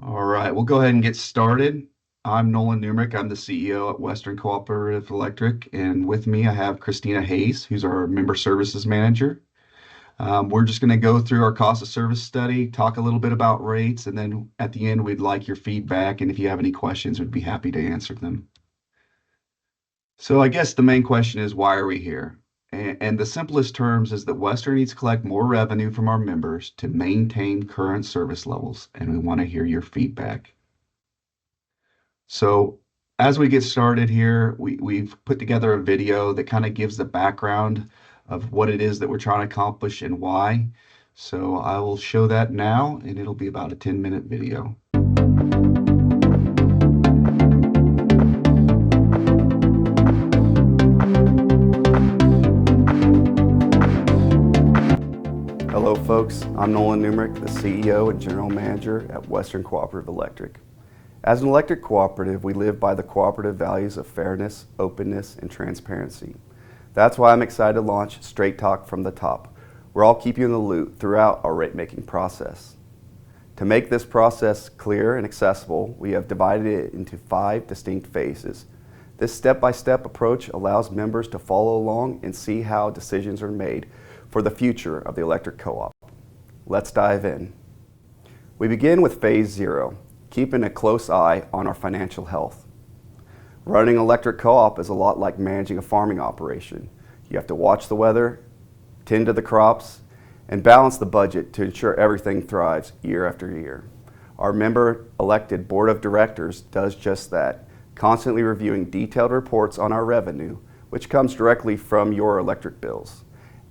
All right, we'll go ahead and get started. I'm Nolan Numrich. I'm the CEO at Western Cooperative Electric, and with me I have Christina Hayes, who's our Member Services Manager. We're just going to go through our cost of service study, talk a little bit about rates, and then at the end we'd like your feedback, and if you have any questions, we'd be happy to answer them. So I guess the main question is, why are we here? And the simplest terms is that Western needs to collect more revenue from our members to maintain current service levels, and we want to hear your feedback. So as we get started here, we've put together a video that kind of gives the background of what it is that we're trying to accomplish and why. So I will show that now, and it'll be about a 10-minute video. Hello folks, I'm Nolan Numrich, the CEO and General Manager at Western Cooperative Electric. As an electric cooperative, we live by the cooperative values of fairness, openness, and transparency. That's why I'm excited to launch Straight Talk from the Top, where I'll keep you in the loop throughout our rate-making process. To make this process clear and accessible, we have divided it into 5 distinct phases. This step-by-step approach allows members to follow along and see how decisions are made for the future of the electric co-op. Let's dive in. We begin with phase 0. Keeping a close eye on our financial health. Running an electric co-op is a lot like managing a farming operation. You have to watch the weather, tend to the crops, and balance the budget to ensure everything thrives year after year. Our member-elected board of directors does just that, constantly reviewing detailed reports on our revenue, which comes directly from your electric bills,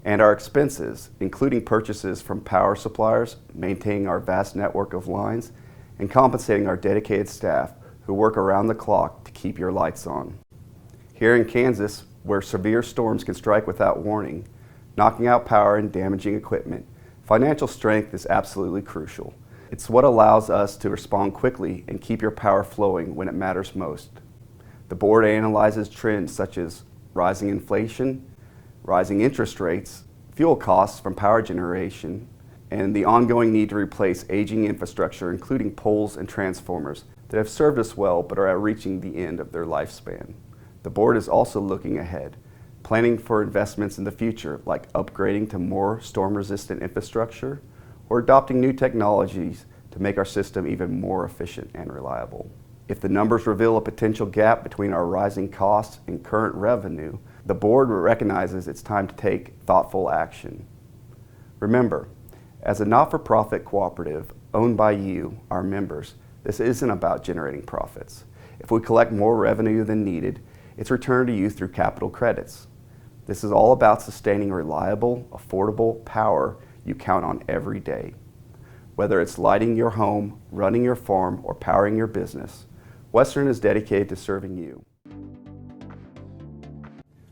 and our expenses, including purchases from power suppliers, maintaining our vast network of lines, and compensating our dedicated staff who work around the clock to keep your lights on. Here in Kansas, where severe storms can strike without warning, knocking out power and damaging equipment, financial strength is absolutely crucial. It's what allows us to respond quickly and keep your power flowing when it matters most. The board analyzes trends such as rising inflation, rising interest rates, fuel costs from power generation, and the ongoing need to replace aging infrastructure, including poles and transformers that have served us well but are reaching the end of their lifespan. The board is also looking ahead, planning for investments in the future, like upgrading to more storm-resistant infrastructure or adopting new technologies to make our system even more efficient and reliable. If the numbers reveal a potential gap between our rising costs and current revenue, the board recognizes it's time to take thoughtful action. Remember, as a not-for-profit cooperative owned by you, our members, this isn't about generating profits. If we collect more revenue than needed, it's returned to you through capital credits. This is all about sustaining reliable, affordable power you count on every day. Whether it's lighting your home, running your farm, or powering your business, Western is dedicated to serving you.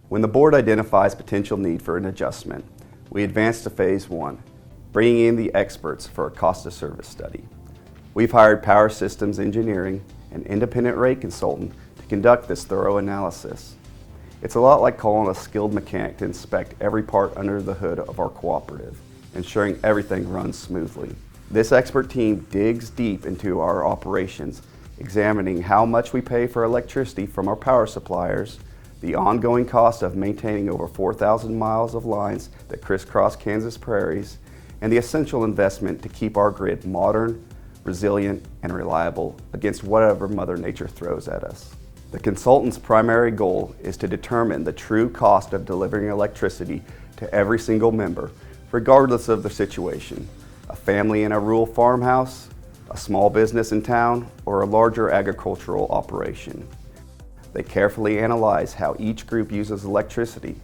When the board identifies potential need for an adjustment, we advance to phase 1. Bringing in the experts for a cost of service study. We've hired Power Systems Engineering, an independent rate consultant, to conduct this thorough analysis. It's a lot like calling a skilled mechanic to inspect every part under the hood of our cooperative, ensuring everything runs smoothly. This expert team digs deep into our operations, examining how much we pay for electricity from our power suppliers, the ongoing cost of maintaining over 4,000 miles of lines that crisscross Kansas prairies, and the essential investment to keep our grid modern, resilient, and reliable against whatever Mother Nature throws at us. The consultant's primary goal is to determine the true cost of delivering electricity to every single member, regardless of the situation: a family in a rural farmhouse, a small business in town, or a larger agricultural operation. They carefully analyze how each group uses electricity.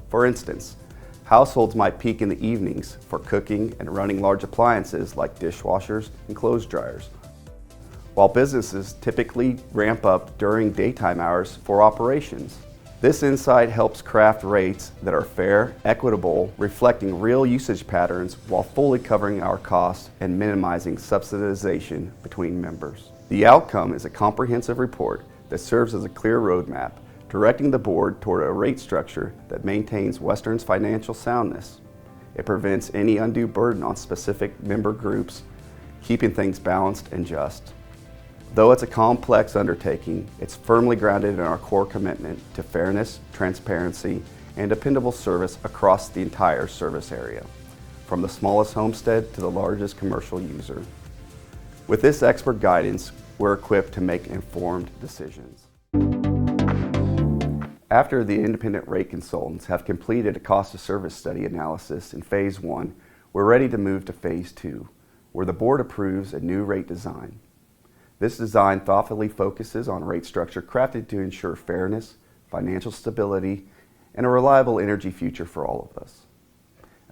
For instance, households might peak in the evenings for cooking and running large appliances like dishwashers and clothes dryers, while businesses typically ramp up during daytime hours for operations. This insight helps craft rates that are fair, equitable, reflecting real usage patterns while fully covering our costs and minimizing subsidization between members. The outcome is a comprehensive report that serves as a clear roadmap, directing the board toward a rate structure that maintains Western's financial soundness. It prevents any undue burden on specific member groups, keeping things balanced and just. Though it's a complex undertaking, it's firmly grounded in our core commitment to fairness, transparency, and dependable service across the entire service area, from the smallest homestead to the largest commercial user. With this expert guidance, we're equipped to make informed decisions. After the independent rate consultants have completed a cost of service study analysis in Phase 1, we're ready to move to Phase 2, where the board approves a new rate design. This design thoughtfully focuses on a rate structure crafted to ensure fairness, financial stability, and a reliable energy future for all of us.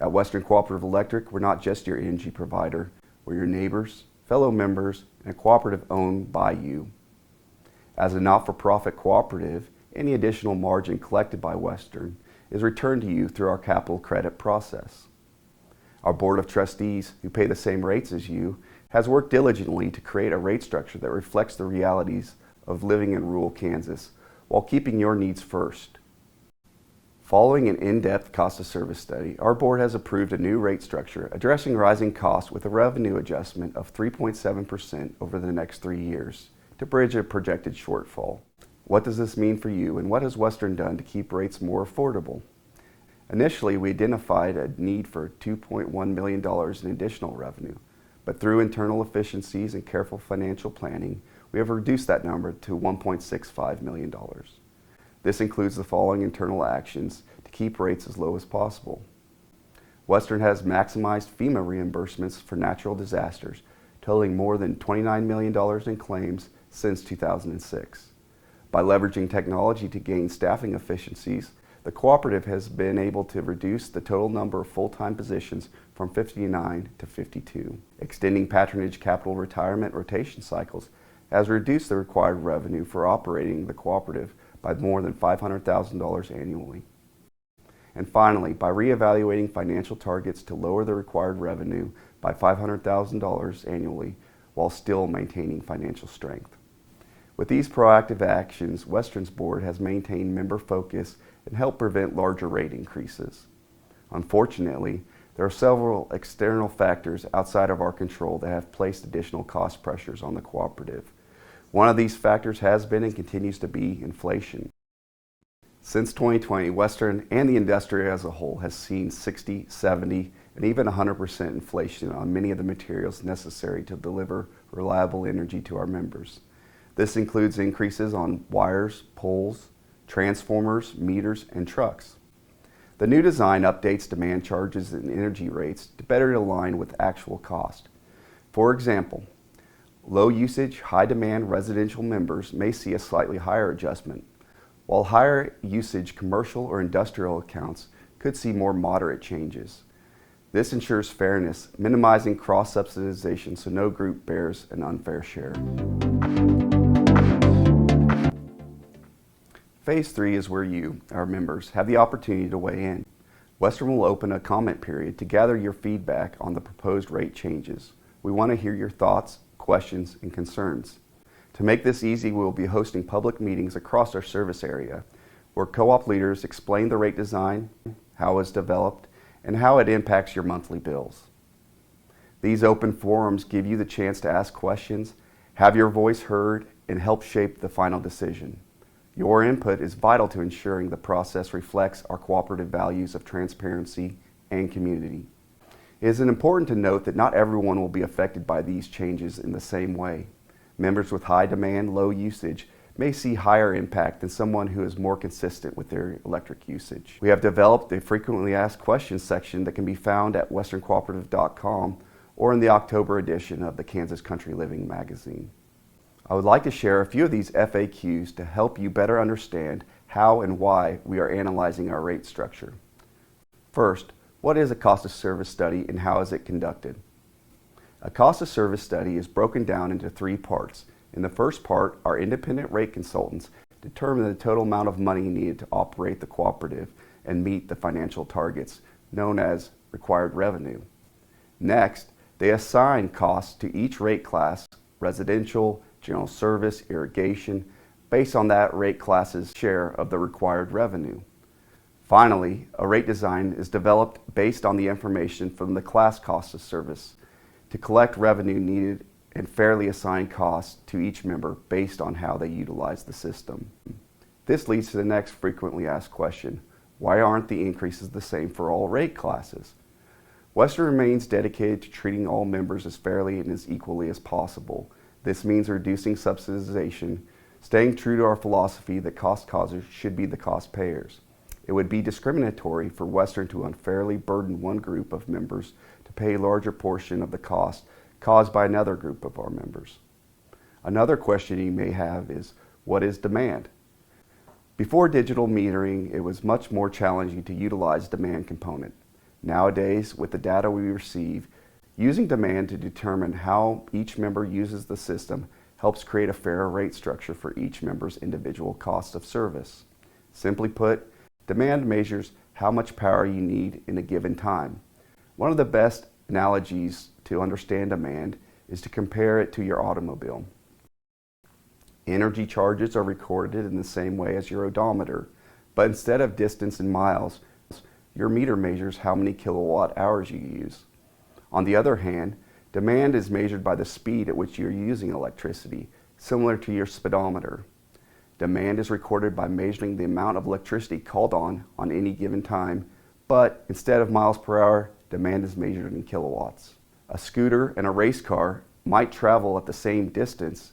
At Western Cooperative Electric, we're not just your energy provider, we're your neighbors, fellow members, and a cooperative owned by you. As a not-for-profit cooperative, any additional margin collected by Western is returned to you through our capital credit process. Our Board of Trustees, who pay the same rates as you, has worked diligently to create a rate structure that reflects the realities of living in rural Kansas while keeping your needs first. Following an in-depth cost of service study, our board has approved a new rate structure addressing rising costs with a revenue adjustment of 3.7% over the next 3 years to bridge a projected shortfall. What does this mean for you, and what has Western done to keep rates more affordable? Initially, we identified a need for $2.1 million in additional revenue, but through internal efficiencies and careful financial planning, we have reduced that number to $1.65 million. This includes the following internal actions to keep rates as low as possible. Western has maximized FEMA reimbursements for natural disasters, totaling more than $29 million in claims since 2006. By leveraging technology to gain staffing efficiencies, the cooperative has been able to reduce the total number of full-time positions from 59 to 52. Extending patronage capital retirement rotation cycles has reduced the required revenue for operating the cooperative by more than $500,000 annually. And finally, by reevaluating financial targets to lower the required revenue by $500,000 annually while still maintaining financial strength. With these proactive actions, Western's board has maintained member focus and helped prevent larger rate increases. Unfortunately, there are several external factors outside of our control that have placed additional cost pressures on the cooperative. One of these factors has been and continues to be inflation. Since 2020, Western and the industry as a whole has seen 60, 70, and even 100% inflation on many of the materials necessary to deliver reliable energy to our members. This includes increases on wires, poles, transformers, meters, and trucks. The new design updates demand charges and energy rates to better align with actual cost. For example, low usage, high demand residential members may see a slightly higher adjustment, while higher usage commercial or industrial accounts could see more moderate changes. This ensures fairness, minimizing cross-subsidization so no group bears an unfair share. Phase 3 is where you, our members, have the opportunity to weigh in. Western will open a comment period to gather your feedback on the proposed rate changes. We want to hear your thoughts, questions, and concerns. To make this easy, we will be hosting public meetings across our service area where co-op leaders explain the rate design, how it was developed, and how it impacts your monthly bills. These open forums give you the chance to ask questions, have your voice heard, and help shape the final decision. Your input is vital to ensuring the process reflects our cooperative values of transparency and community. It is important to note that not everyone will be affected by these changes in the same way. Members with high demand, low usage may see higher impact than someone who is more consistent with their electric usage. We have developed a frequently asked questions section that can be found at westerncooperative.com or in the October edition of the Kansas Country Living magazine. I would like to share a few of these FAQs to help you better understand how and why we are analyzing our rate structure. First, what is a cost of service study and how is it conducted? A cost of service study is broken down into 3 parts. In the first part, our independent rate consultants determine the total amount of money needed to operate the cooperative and meet the financial targets, known as required revenue. Next, they assign costs to each rate class, residential, general service, irrigation, based on that rate class's share of the required revenue. Finally, a rate design is developed based on the information from the class cost of service to collect revenue needed and fairly assign costs to each member based on how they utilize the system. This leads to the next frequently asked question: why aren't the increases the same for all rate classes? Western remains dedicated to treating all members as fairly and as equally as possible. This means reducing subsidization, staying true to our philosophy that cost causers should be the cost payers. It would be discriminatory for Western to unfairly burden one group of members to pay a larger portion of the cost caused by another group of our members. Another question you may have is, what is demand? Before digital metering, it was much more challenging to utilize demand component. Nowadays, with the data we receive, using demand to determine how each member uses the system helps create a fair rate structure for each member's individual cost of service. Simply put, demand measures how much power you need in a given time. One of the best analogies to understand demand is to compare it to your automobile. Energy charges are recorded in the same way as your odometer, but instead of distance in miles, your meter measures how many kilowatt hours you use. On the other hand, demand is measured by the speed at which you're using electricity, similar to your speedometer. Demand is recorded by measuring the amount of electricity called on any given time, but instead of miles per hour, demand is measured in kilowatts. A scooter and a race car might travel at the same distance,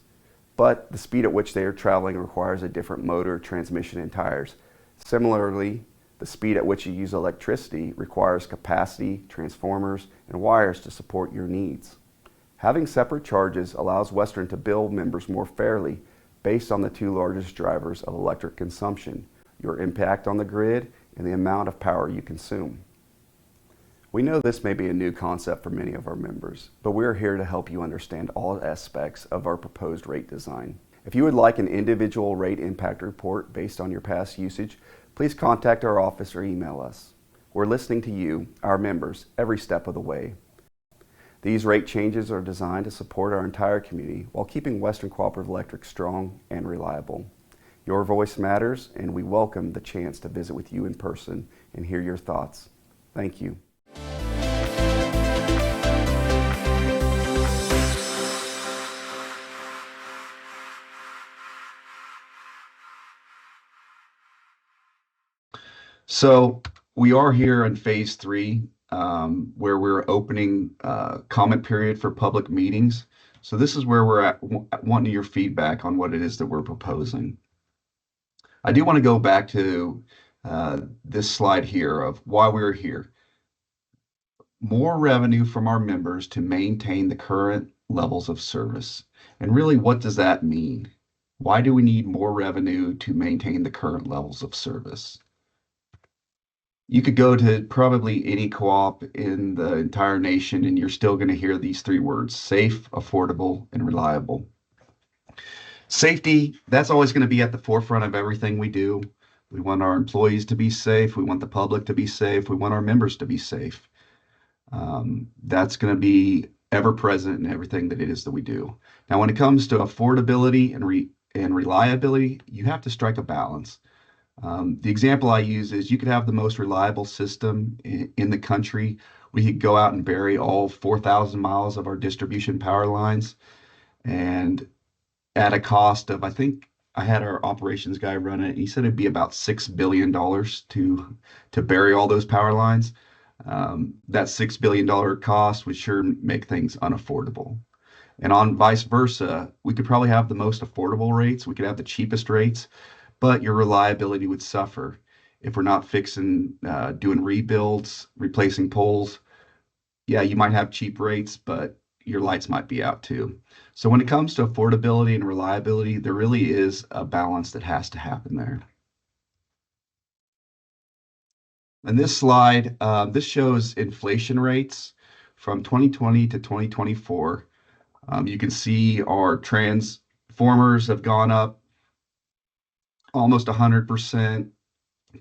but the speed at which they are traveling requires a different motor, transmission, and tires. Similarly, the speed at which you use electricity requires capacity, transformers, and wires to support your needs. Having separate charges allows Western to bill members more fairly based on the two largest drivers of electric consumption: your impact on the grid and the amount of power you consume. We know this may be a new concept for many of our members, but we're here to help you understand all aspects of our proposed rate design. If you would like an individual rate impact report based on your past usage, please contact our office or email us. We're listening to you, our members, every step of the way. These rate changes are designed to support our entire community while keeping Western Cooperative Electric strong and reliable. Your voice matters, and we welcome the chance to visit with you in person and hear your thoughts. Thank you. So we are here in phase 3, where we're opening comment period for public meetings. So this is where we're at wanting your feedback on what it is that we're proposing. I do want to go back to this slide here of why we're here. More revenue from our members to maintain the current levels of service. And really, what does that mean? Why do we need more revenue to maintain the current levels of service? You could go to probably any co-op in the entire nation and you're still going to hear these 3 words: safe, affordable, and reliable. Safety, that's always going to be at the forefront of everything we do. We want our employees to be safe. We want the public to be safe. We want our members to be safe. That's going to be ever present in everything that it is that we do. Now, when it comes to affordability and reliability, you have to strike a balance. The example I use is you could have the most reliable system in the country. We could go out and bury all 4,000 miles of our distribution power lines, and at a cost of, I think I had our operations guy run it. He said it'd be about $6 billion to bury all those power lines. That $6 billion cost would sure make things unaffordable. And on vice versa, we could probably have the most affordable rates. We could have the cheapest rates, but your reliability would suffer if we're not fixing, doing rebuilds, replacing poles. Yeah, you might have cheap rates, but your lights might be out too. So when it comes to affordability and reliability, there really is a balance that has to happen there. And this slide, this shows inflation rates from 2020 to 2024. You can see our transformers have gone up almost 100%.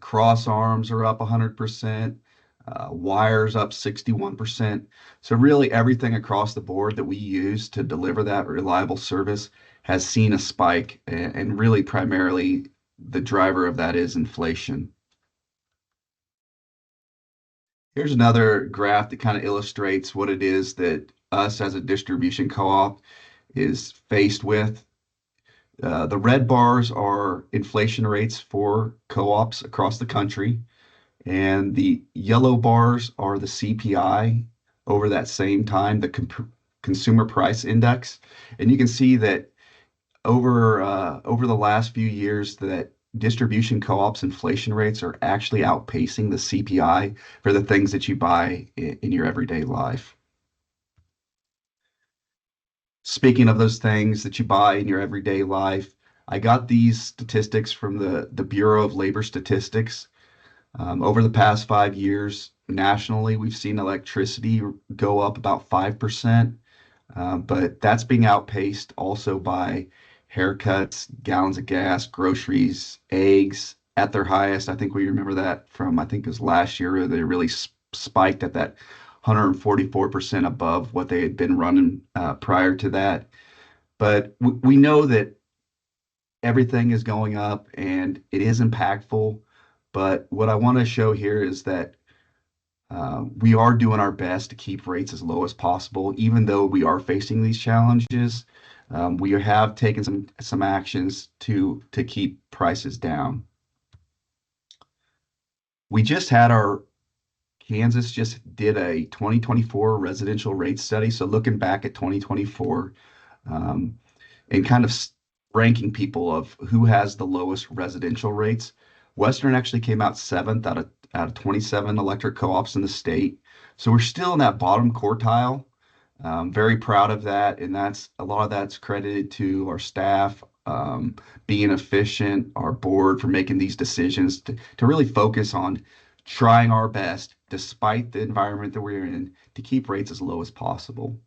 Cross arms are up 100%. Wires up 61%. So really everything across the board that we use to deliver that reliable service has seen a spike, and really primarily the driver of that is inflation. Here's another graph that kind of illustrates what it is that us as a distribution co-op is faced with. The red bars are inflation rates for co-ops across the country, and the yellow bars are the CPI over that same time, the Consumer Price Index. And you can see that over the last few years that distribution co-ops inflation rates are actually outpacing the CPI for the things that you buy in your everyday life. Speaking of those things that you buy in your everyday life, I got these statistics from the Bureau of Labor Statistics. Over the past 5 years, nationally, we've seen electricity go up about 5%, but that's being outpaced also by haircuts, gallons of gas, groceries, eggs at their highest. I think we remember that from, I think it was last year, where they really spiked at that 144% above what they had been running prior to that. But we know that everything is going up and it is impactful. But what I want to show here is that we are doing our best to keep rates as low as possible, even though we are facing these challenges. We have taken some actions to keep prices down. We just had our Kansas just did a 2024 residential rate study. So looking back at 2024, um, and kind of ranking people of who has the lowest residential rates. Western actually came out seventh out of 27 electric co-ops in the state. So we're still in that bottom quartile. Very proud of that, and that's a lot of that's credited to our staff being efficient, our board for making these decisions to really focus on trying our best, despite the environment that we're in, to keep rates as low as possible.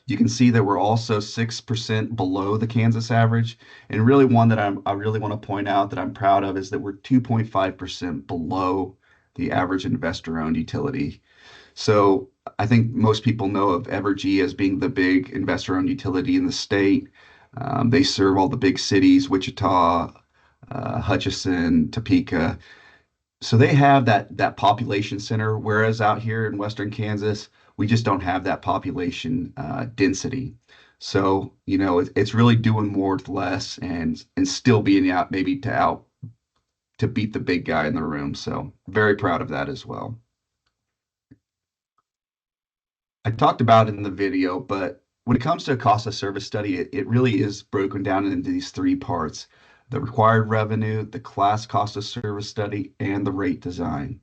You can see that we're also 6% below the Kansas average. And really one that I really want to point out that I'm proud of is that we're 2.5% below the average investor-owned utility. So I think most people know of Evergy as being the big investor-owned utility in the state. They serve all the big cities, Wichita, Hutchinson, Topeka. So they have that population center, whereas out here in Western Kansas, we just don't have that population density. So, it's really doing more with less and still being out maybe to beat the big guy in the room. So very proud of that as well. I talked about it in the video, but when it comes to a cost of service study, it really is broken down into these three parts: the required revenue, the class cost of service study, and the rate design.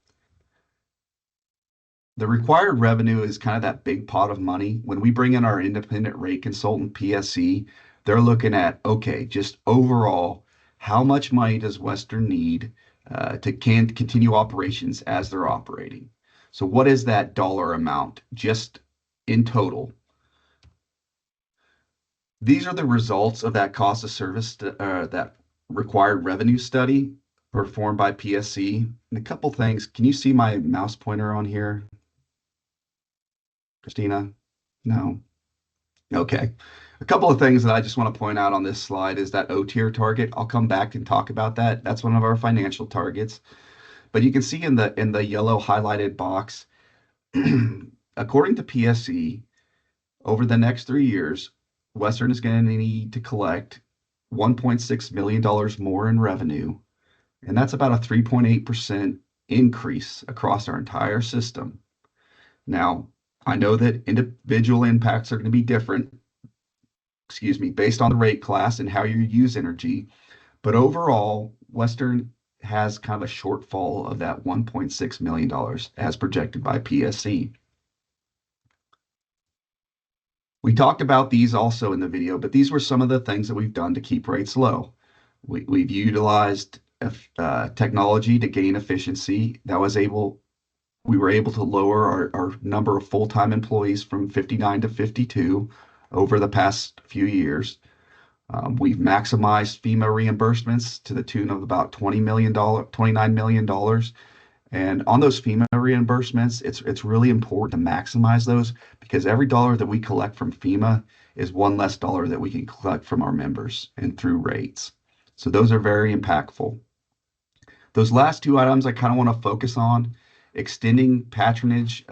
The required revenue is kind of that big pot of money. When we bring in our independent rate consultant, PSE, they're looking at, okay, just overall, how much money does Western need to continue operations as they're operating? So what is that dollar amount just in total? These are the results of that cost of service, that required revenue study performed by PSE. And a couple things. Can you see my mouse pointer on here, Christina? No. Okay. A couple of things that I just want to point out on this slide is that O tier target. I'll come back and talk about that. That's one of our financial targets. But you can see in the yellow highlighted box, according to PSE, over the next 3 years, Western is going to need to collect $1.6 million more in revenue, and that's about a 3.8% increase across our entire system. Now, I know that individual impacts are going to be different, based on the rate class and how you use energy, but overall, Western has kind of a shortfall of that $1.6 million as projected by PSE. We talked about these also in the video, but these were some of the things that we've done to keep rates low. We've utilized technology to gain efficiency. We were able to lower our number of full-time employees from 59 to 52 over the past few years. We've maximized FEMA reimbursements to the tune of about $29 million. And on those FEMA reimbursements, it's really important to maximize those, because every dollar that we collect from FEMA is one less dollar that we can collect from our members and through rates. So those are very impactful. Those last two items I kind of want to focus on: extending patronage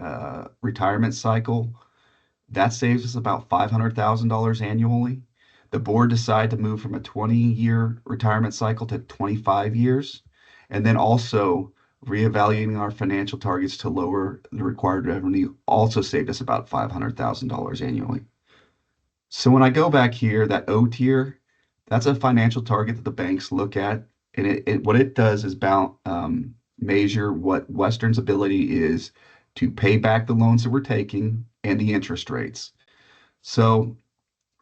retirement cycle. That saves us about $500,000 annually. The board decided to move from a 20-year retirement cycle to 25 years, and then also reevaluating our financial targets to lower the required revenue also saved us about $500,000 annually. So when I go back here, that O tier, that's a financial target that the banks look at, and what it does is measure what Western's ability is to pay back the loans that we're taking and the interest rates. So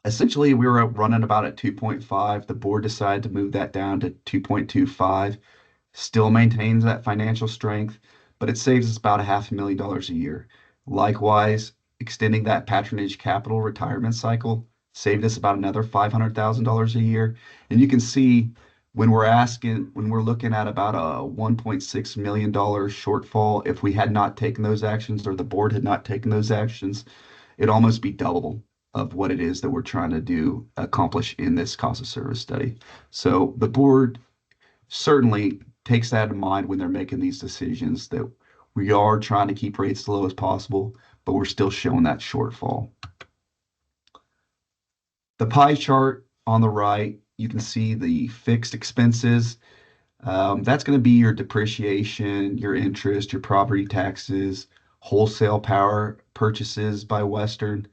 essentially, we were running about at 2.5. The board decided to move that down to 2.25. Still maintains that financial strength, but it saves us about $500,000 a year. Likewise, extending that patronage capital retirement cycle saved us about another $500,000 a year. And you can see when we're looking at about a $1.6 million shortfall, if we had not taken those actions or the board had not taken those actions, it'd almost be double of what it is that we're trying to accomplish in this cost of service study. So the board certainly takes that in mind when they're making these decisions that we are trying to keep rates as low as possible, but we're still showing that shortfall. The pie chart on the right, you can see the fixed expenses. That's going to be your depreciation, your interest, your property taxes, wholesale power purchases by Western.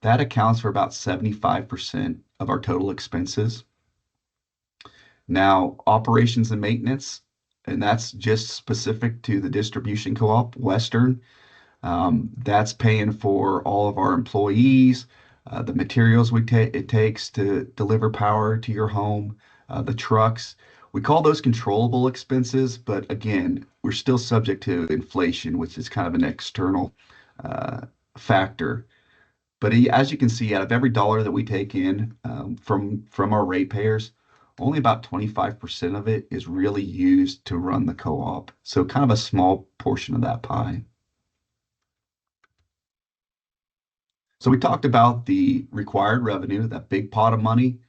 That accounts for about 75% of our total expenses. Now, operations and maintenance, and that's just specific to the distribution co-op, Western. That's paying for all of our employees, the materials it takes to deliver power to your home, the trucks. We call those controllable expenses, but again, we're still subject to inflation, which is kind of an external factor. But as you can see, out of every dollar that we take in from our ratepayers, only about 25% of it is really used to run the co-op. So kind of a small portion of that pie. So we talked about the required revenue, that big pot of money.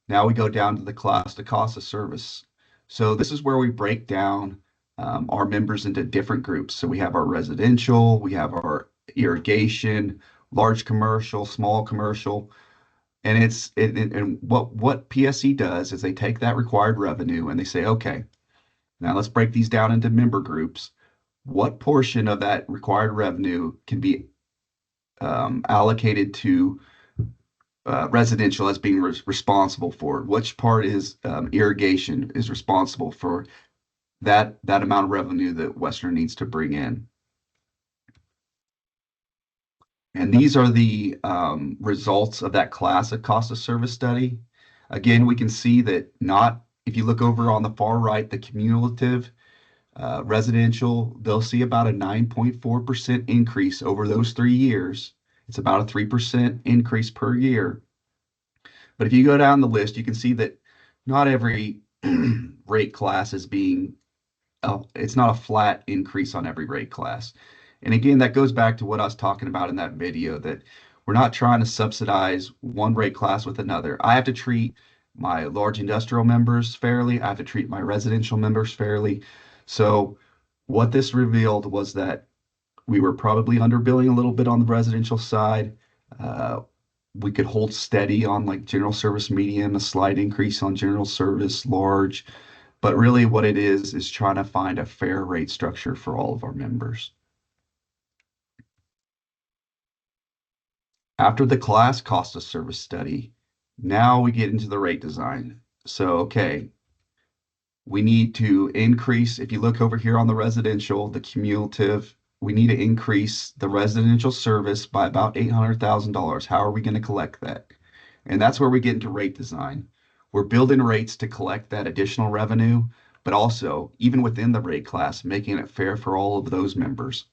Now we go down to the cost of service. So this is where we break down our members into different groups. So we have our residential, we have our irrigation, large commercial, small commercial. And what PSE does is they take that required revenue and they say, okay, now let's break these down into member groups. What portion of that required revenue can be allocated to residential as being responsible for it? Which part is irrigation is responsible for that amount of revenue that Western needs to bring in? And these are the results of that classic cost of service study. Again, we can see that if you look over on the far right, the cumulative residential, they'll see about a 9.4% increase over those 3 years. It's about a 3% increase per year. But if you go down the list, you can see that not every rate class is it's not a flat increase on every rate class. And again, that goes back to what I was talking about in that video, that we're not trying to subsidize one rate class with another. I have to treat my large industrial members fairly. I have to treat my residential members fairly. So what this revealed was that we were probably underbilling a little bit on the residential side. We could hold steady on like general service medium, a slight increase on general service large. But really what it is trying to find a fair rate structure for all of our members. After the class cost of service study, now we get into the rate design. So, okay, we need to increase, if you look over here on the residential, the cumulative, we need to increase the residential service by about $800,000. How are we going to collect that? And that's where we get into rate design. We're building rates to collect that additional revenue, but also, even within the rate class, making it fair for all of those members.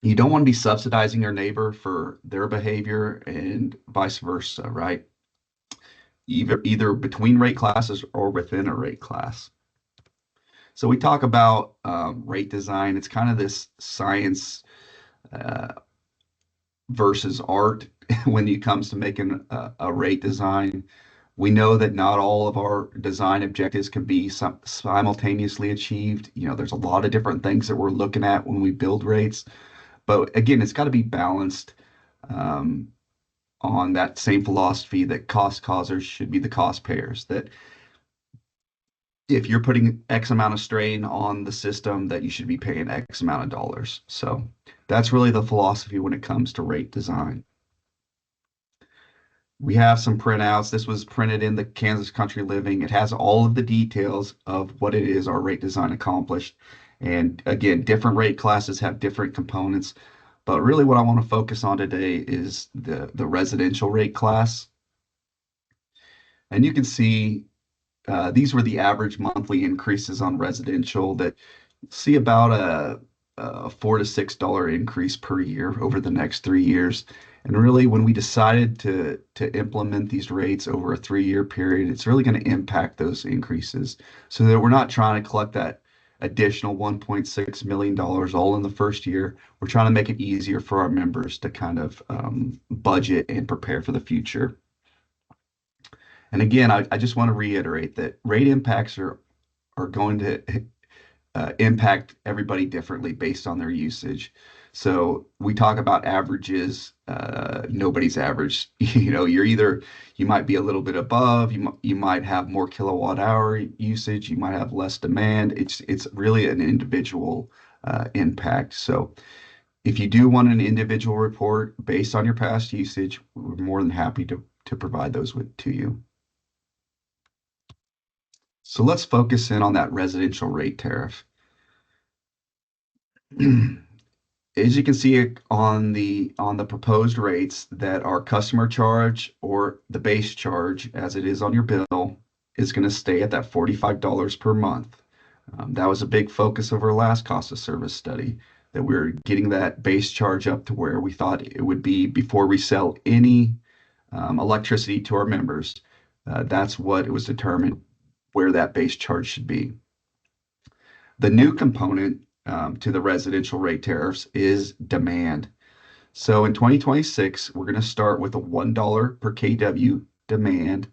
You don't want to be subsidizing your neighbor for their behavior and vice versa, right? Either between rate classes or within a rate class. So we talk about rate design. It's kind of this science versus art when it comes to making a rate design. We know that not all of our design objectives can be simultaneously achieved. There's a lot of different things that we're looking at when we build rates. But again, it's got to be balanced um, on that same philosophy that cost causers should be the cost payers. That if you're putting X amount of strain on the system, that you should be paying X amount of dollars. So that's really the philosophy when it comes to rate design. We have some printouts. This was printed in the Kansas Country Living. It has all of the details of what it is our rate design accomplished. And again, different rate classes have different components. But really what I want to focus on today is the residential rate class. And you can see these were the average monthly increases on residential that see about a $4 to $6 increase per year over the next 3 years. And really, when we decided to implement these rates over a 3 year period, it's really going to impact those increases so that we're not trying to collect that additional $1.6 million all in the first year. We're trying to make it easier for our members to kind of budget and prepare for the future. And again, I just want to reiterate that rate impacts are going to impact everybody differently based on their usage. So we talk about averages. Nobody's average. You might be a little bit above. You might have more kilowatt hour usage. You might have less demand. It's really an individual impact. So if you do want an individual report based on your past usage, we're more than happy to provide those to you. So let's focus in on that residential rate tariff. As you can see on the proposed rates that our customer charge or the base charge as it is on your bill is going to stay at that $45 per month. That was a big focus of our last cost of service study, that we are getting that base charge up to where we thought it would be before we sell any electricity to our members. That's what it was determined where that base charge should be. The new component to the residential rate tariffs is demand. So in 2026, we're going to start with a $1 per kW demand,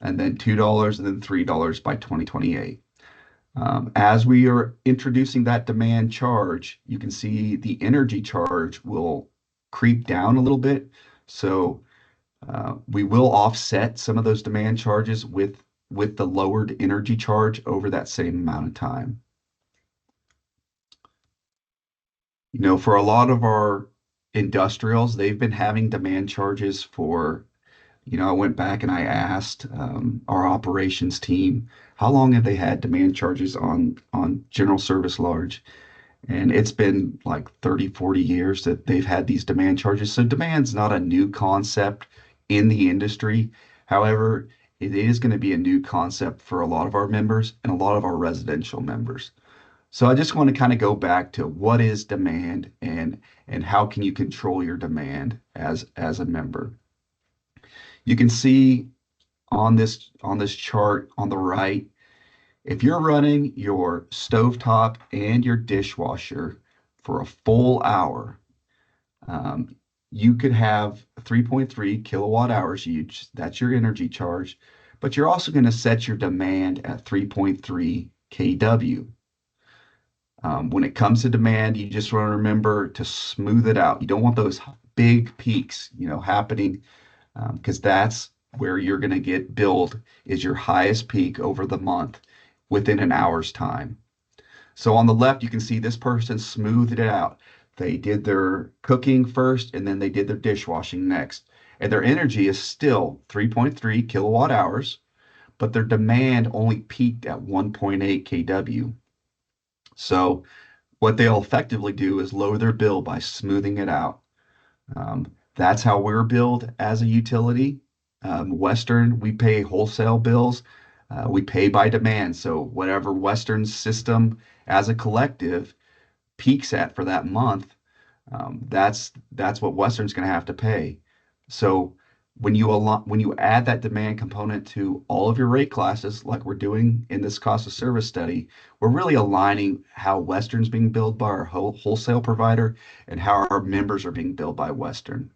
and then $2 and then $3 by 2028. As we are introducing that demand charge, you can see the energy charge will creep down a little bit. So we will offset some of those demand charges with the lowered energy charge over that same amount of time. For a lot of our industrials, they've been having demand charges for, I went back and I asked our operations team, how long have they had demand charges on general service large? And it's been like 30, 40 years that they've had these demand charges. So demand's not a new concept in the industry. However, it is going to be a new concept for a lot of our members and a lot of our residential members. So I just want to kind of go back to what is demand and how can you control your demand as a member. You can see on this chart on the right, if you're running your stovetop and your dishwasher for a full hour, you could have 3.3 kilowatt hours each. That's your energy charge, but you're also going to set your demand at 3.3 kW. When it comes to demand, you just want to remember to smooth it out. You don't want those big peaks, happening, because that's where you're going to get billed is your highest peak over the month within an hour's time. So on the left, you can see this person smoothed it out. They did their cooking first, and then they did their dishwashing next. And their energy is still 3.3 kilowatt hours, but their demand only peaked at 1.8 kW. So what they'll effectively do is lower their bill by smoothing it out. That's how we're billed as a utility. Western, we pay wholesale bills. We pay by demand. So whatever Western's system as a collective peaks at for that month, that's what Western's going to have to pay. So when you add that demand component to all of your rate classes, like we're doing in this cost of service study, we're really aligning how Western's being billed by our wholesale provider and how our members are being billed by Western.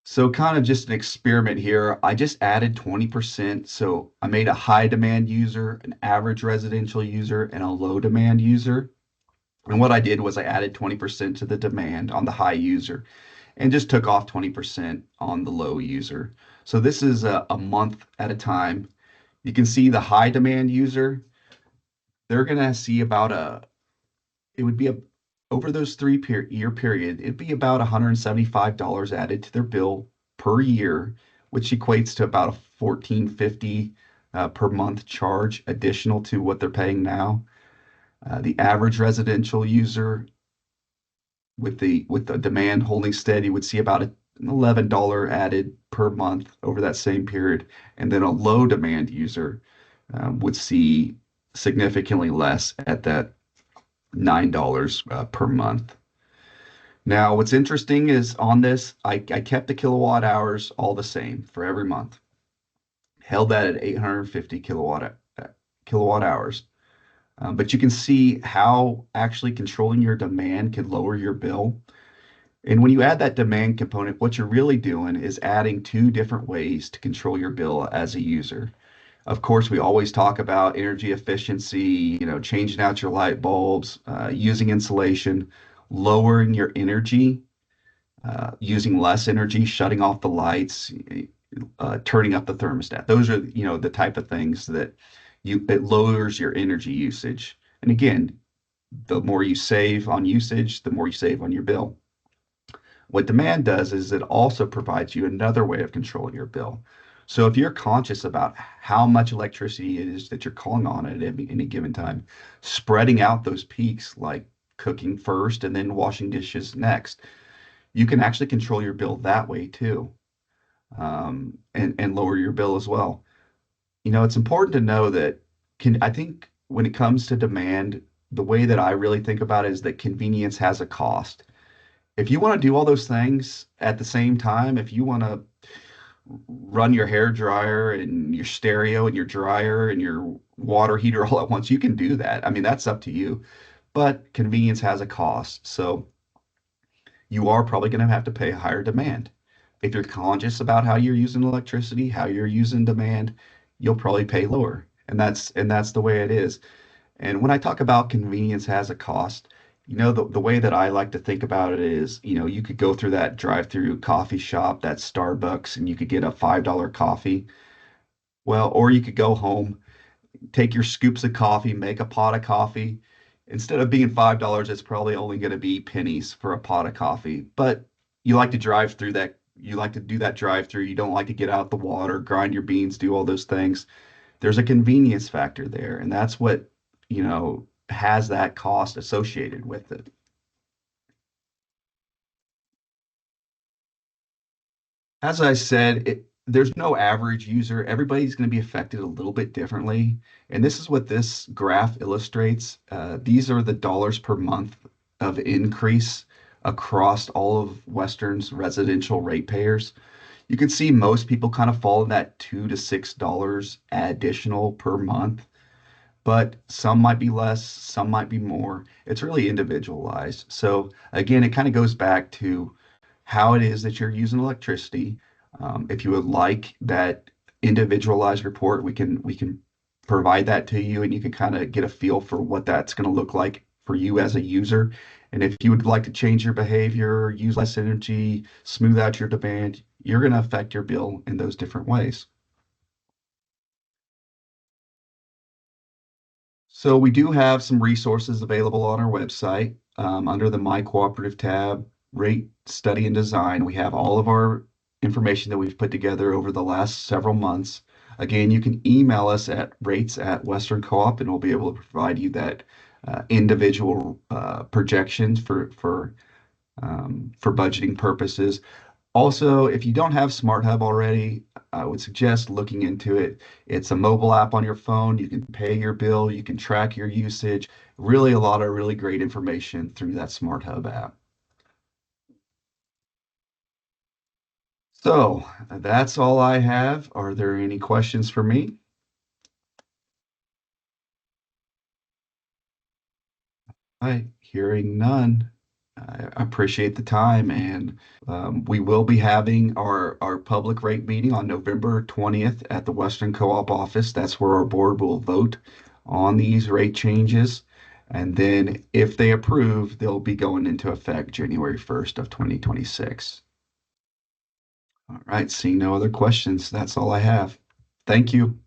So kind of just an experiment here. I just added 20%. So I made a high demand user, an average residential user, and a low demand user. And what I did was I added 20% to the demand on the high user and just took off 20% on the low user. So this is a month at a time. You can see the high demand user, they're going to see about it would be over those year period, it'd be about $175 added to their bill per year, which equates to about a 1450 per month charge additional to what they're paying now. The average residential user with the demand holding steady would see about an $11 added per month over that same period, and then a low demand user would see significantly less at that $9 per month. Now, what's interesting is on this, I kept the kilowatt hours all the same for every month, held that at 850 kilowatt hours. But you can see how actually controlling your demand can lower your bill. And when you add that demand component, what you're really doing is adding two different ways to control your bill as a user. Of course, we always talk about energy efficiency, changing out your light bulbs, using insulation, lowering your energy, using less energy, shutting off the lights, turning up the thermostat. Those are, the type of things that it lowers your energy usage. And again, the more you save on usage, the more you save on your bill. What demand does is it also provides you another way of controlling your bill. So if you're conscious about how much electricity it is that you're calling on at any given time, spreading out those peaks like cooking first and then washing dishes next, you can actually control your bill that way too, and lower your bill as well. It's important to know that I think when it comes to demand, the way that I really think about it is that convenience has a cost. If you want to do all those things at the same time, if you want to run your hair dryer and your stereo and your dryer and your water heater all at once, you can do that. I mean, that's up to you. But convenience has a cost. So you are probably going to have to pay a higher demand. If you're conscious about how you're using electricity, how you're using demand, you'll probably pay lower. And that's the way it is. And when I talk about convenience has a cost, the way that I like to think about it is, you could go through that drive-through coffee shop, that Starbucks, and you could get a $5 coffee. Well, or you could go home, take your scoops of coffee, make a pot of coffee. Instead of being $5, it's probably only going to be pennies for a pot of coffee. But you like to drive through that. You like to do that drive through. You don't like to get out the water, grind your beans, do all those things. There's a convenience factor there, and that's what, has that cost associated with it. As I said, there's no average user. Everybody's going to be affected a little bit differently. And this is what this graph illustrates. These are the dollars per month of increase across all of Western's residential ratepayers. You can see most people kind of fall in that $2 to $6 additional per month, but some might be less, some might be more. It's really individualized. So again, it kind of goes back to how it is that you're using electricity. If you would like that individualized report, we can provide that to you, and you can kind of get a feel for what that's going to look like for you as a user. And if you would like to change your behavior, use less energy, smooth out your demand, you're going to affect your bill in those different ways. So we do have some resources available on our website under the My Cooperative tab, Rate, Study, and Design. We have all of our information that we've put together over the last several months. Again, you can email us at rates@Western Co-op, and we'll be able to provide you that individual projections for budgeting purposes. Also, if you don't have Smart Hub already, I would suggest looking into it. It's a mobile app on your phone. You can pay your bill, you can track your usage. Really, a lot of really great information through that Smart Hub app. So that's all I have. Are there any questions for me? Hearing none. I appreciate the time, and we will be having our public rate meeting on November 20th at the Western Co-op office. That's where our board will vote on these rate changes. And then if they approve, they'll be going into effect January 1st of 2026. All right, seeing no other questions, that's all I have. Thank you.